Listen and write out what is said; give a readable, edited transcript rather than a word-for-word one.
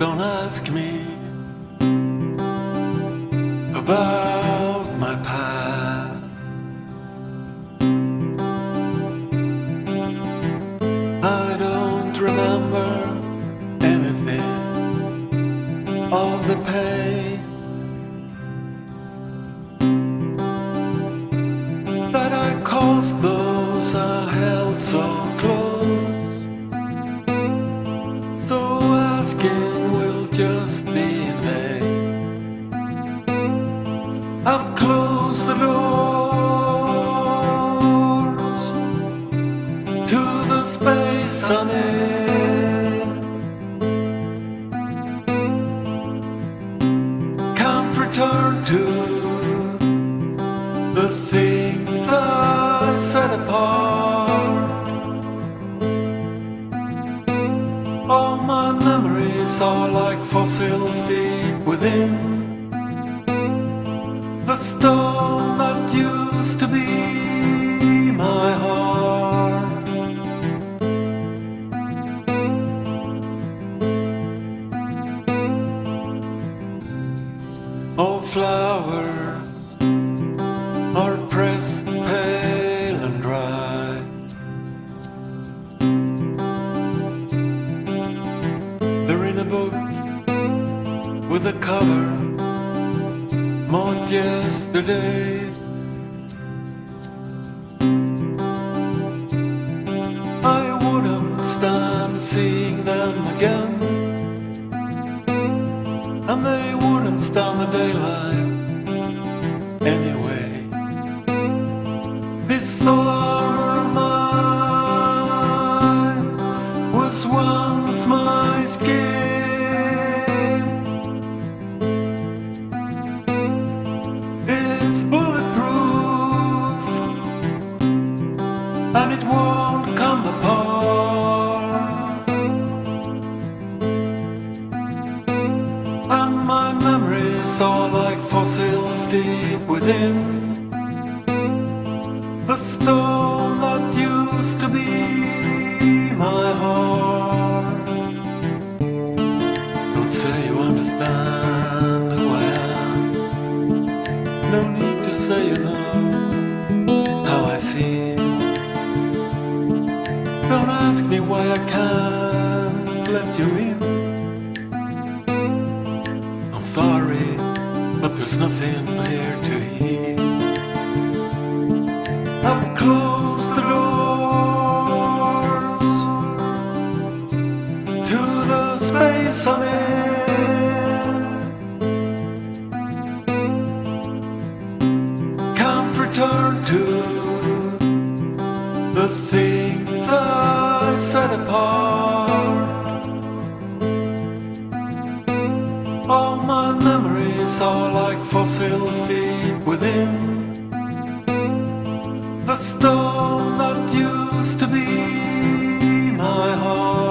Don't ask me about my past. I don't remember anything of the pain that I caused those I held so close. So asking will just be in vain. I've closed the doors to the space I'm in. Can't return to the things I set apart. All my memories are like fossils deep within the stone that used to be my heart. All flowers are pressed pale and dry. They're in a book with a cover marked yesterday. I wouldn't stand seeing them again, and they wouldn't stand the daylight anyway. This summer mine was once my skin. It's bulletproof and it won't come apart. And my memories are like fossils deep within the stone that used to be my heart. Don't say you understand who I am. No need to say you know how I feel. Don't ask me why I can't let you in. I'm sorry, but there's nothing here to hear. I've closed the doors to the space I'm in. Can't return to the things I set apart. All my memories are like fossils deep within the stone that used to be my heart.